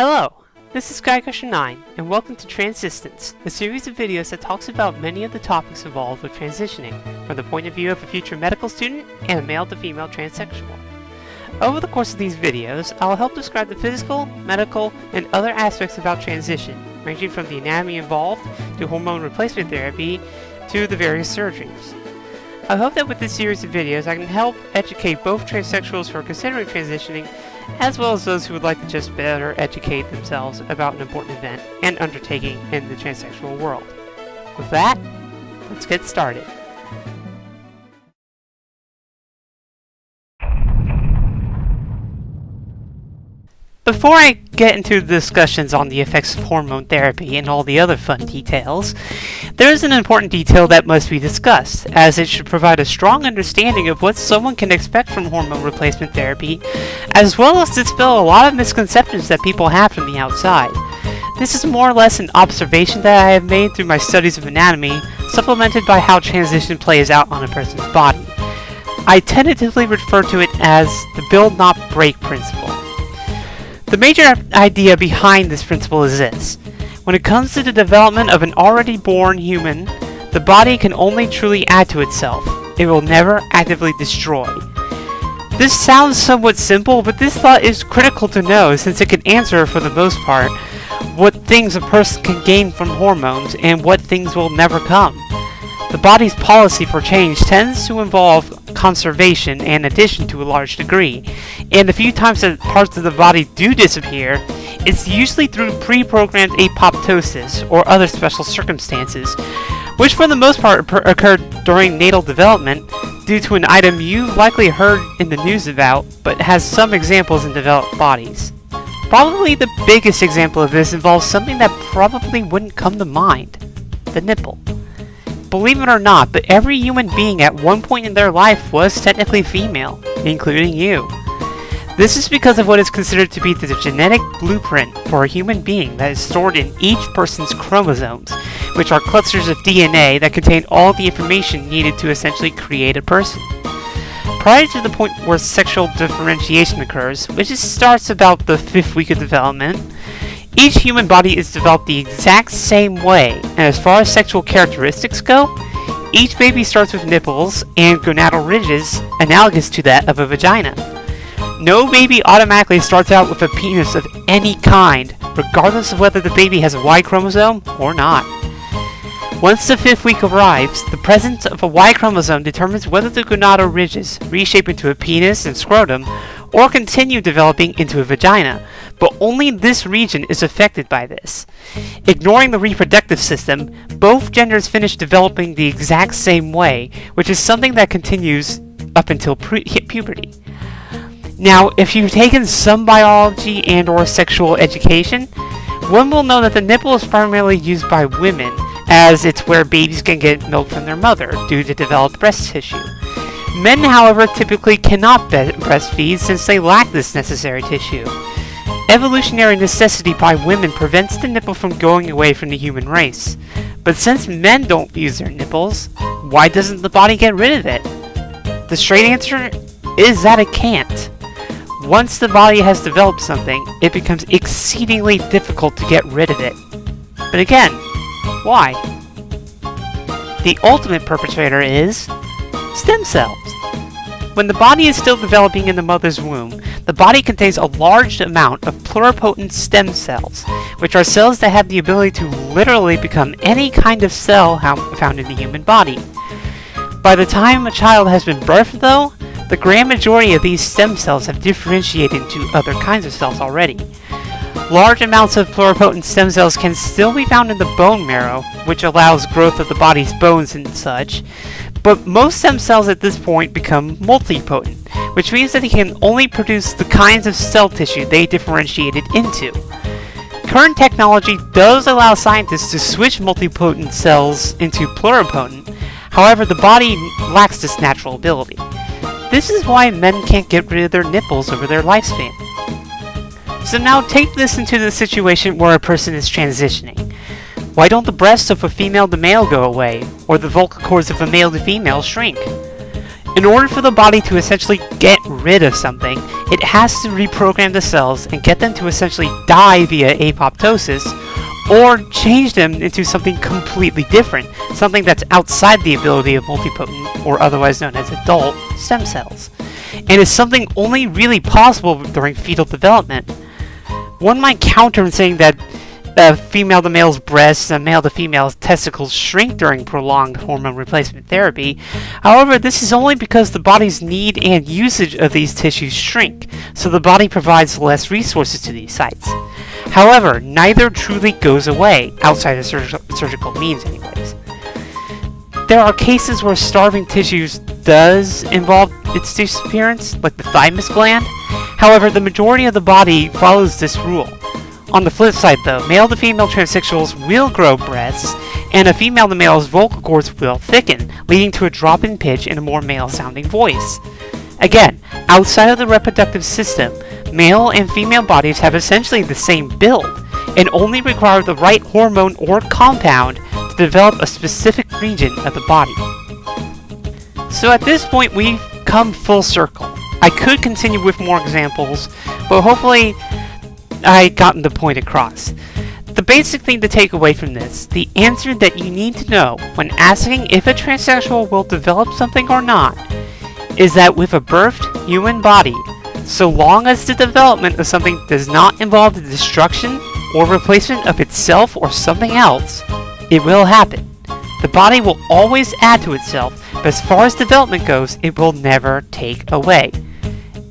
Hello, this is SkyCushion9, and welcome to Transsistance, a series of videos that talks about many of the topics involved with transitioning, from the point of view of a future medical student and a male to female transsexual. Over the course of these videos, I'll help describe the physical, medical, and other aspects about transition, ranging from the anatomy involved, to hormone replacement therapy, to the various surgeries. I hope that with this series of videos I can help educate both transsexuals who are considering transitioning, as well as those who would like to just better educate themselves about an important event and undertaking in the transsexual world. With that, let's get started. Before I get into the discussions on the effects of hormone therapy and all the other fun details, there is an important detail that must be discussed, as it should provide a strong understanding of what someone can expect from hormone replacement therapy, as well as dispel a lot of misconceptions that people have from the outside. This is more or less an observation that I have made through my studies of anatomy, supplemented by how transition plays out on a person's body. I tentatively refer to it as the build not break principle. The major idea behind this principle is this. When it comes to the development of an already born human, the body can only truly add to itself. It will never actively destroy. This sounds somewhat simple, but this thought is critical to know since it can answer, for the most part, what things a person can gain from hormones and what things will never come. The body's policy for change tends to involve conservation and addition to a large degree, and the few times that parts of the body do disappear, it's usually through pre-programmed apoptosis or other special circumstances, which for the most part occurred during natal development due to an item you've likely heard in the news about, but has some examples in developed bodies. Probably the biggest example of this involves something that probably wouldn't come to mind: the nipple. Believe it or not, but every human being at one point in their life was technically female, including you. This is because of what is considered to be the genetic blueprint for a human being that is stored in each person's chromosomes, which are clusters of DNA that contain all the information needed to essentially create a person. Prior to the point where sexual differentiation occurs, which starts about the 5th week of development, each human body is developed the exact same way, and as far as sexual characteristics go, each baby starts with nipples and gonadal ridges analogous to that of a vagina. No baby automatically starts out with a penis of any kind, regardless of whether the baby has a Y chromosome or not. Once the 5th week arrives, the presence of a Y chromosome determines whether the gonadal ridges reshape into a penis and scrotum or continue developing into a vagina, but only this region is affected by this. Ignoring the reproductive system, both genders finish developing the exact same way, which is something that continues up until puberty. Now, if you've taken some biology and or sexual education, one will know that the nipple is primarily used by women, as it's where babies can get milk from their mother due to developed breast tissue. Men, however, typically cannot breastfeed since they lack this necessary tissue. Evolutionary necessity by women prevents the nipple from going away from the human race. But since men don't use their nipples, why doesn't the body get rid of it? The straight answer is that it can't. Once the body has developed something, it becomes exceedingly difficult to get rid of it. But again, why? The ultimate perpetrator is stem cells. When the body is still developing in the mother's womb, the body contains a large amount of pluripotent stem cells, which are cells that have the ability to literally become any kind of cell found in the human body. By the time a child has been birthed, though, the grand majority of these stem cells have differentiated into other kinds of cells already. Large amounts of pluripotent stem cells can still be found in the bone marrow, which allows growth of the body's bones and such, but most stem cells at this point become multipotent, which means that they can only produce the kinds of cell tissue they differentiated into. Current technology does allow scientists to switch multipotent cells into pluripotent, however the body lacks this natural ability. This is why men can't get rid of their nipples over their lifespan. So now take this into the situation where a person is transitioning. Why don't the breasts of a female to male go away, or the vocal cords of a male to female shrink? In order for the body to essentially get rid of something, it has to reprogram the cells and get them to essentially die via apoptosis, or change them into something completely different, something that's outside the ability of multipotent, or otherwise known as adult, stem cells, and is something only really possible during fetal development. One might counter in saying that female to male's breasts and male to female's testicles shrink during prolonged hormone replacement therapy. However, this is only because the body's need and usage of these tissues shrink, so the body provides less resources to these sites. However, neither truly goes away, outside of surgical means anyways. There are cases where starving tissues does involve its disappearance, like the thymus gland. However, the majority of the body follows this rule. On the flip side though, male to female transsexuals will grow breasts, and a female to male's vocal cords will thicken, leading to a drop in pitch and a more male-sounding voice. Again, outside of the reproductive system, male and female bodies have essentially the same build, and only require the right hormone or compound to develop a specific region of the body. So at this point, we've come full circle. I could continue with more examples, but hopefully I gotten the point across. The basic thing to take away from this, the answer that you need to know when asking if a transsexual will develop something or not, is that with a birthed human body, so long as the development of something does not involve the destruction or replacement of itself or something else, it will happen. The body will always add to itself, but as far as development goes, it will never take away.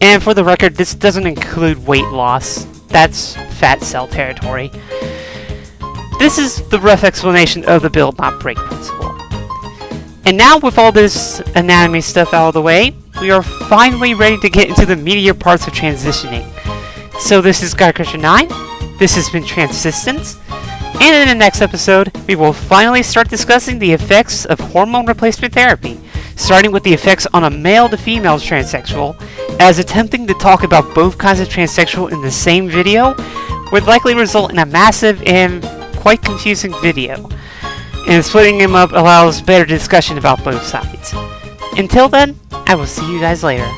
And for the record, this doesn't include weight loss. That's fat cell territory. This is the rough explanation of the build not break principle. And now with all this anatomy stuff out of the way, we are finally ready to get into the meatier parts of transitioning. So this is Guy Christian 9, this has been Transsistance, and in the next episode, we will finally start discussing the effects of hormone replacement therapy, starting with the effects on a male to female transsexual, as attempting to talk about both kinds of transsexual in the same video would likely result in a massive and quite confusing video, and splitting them up allows better discussion about both sides. Until then, I will see you guys later.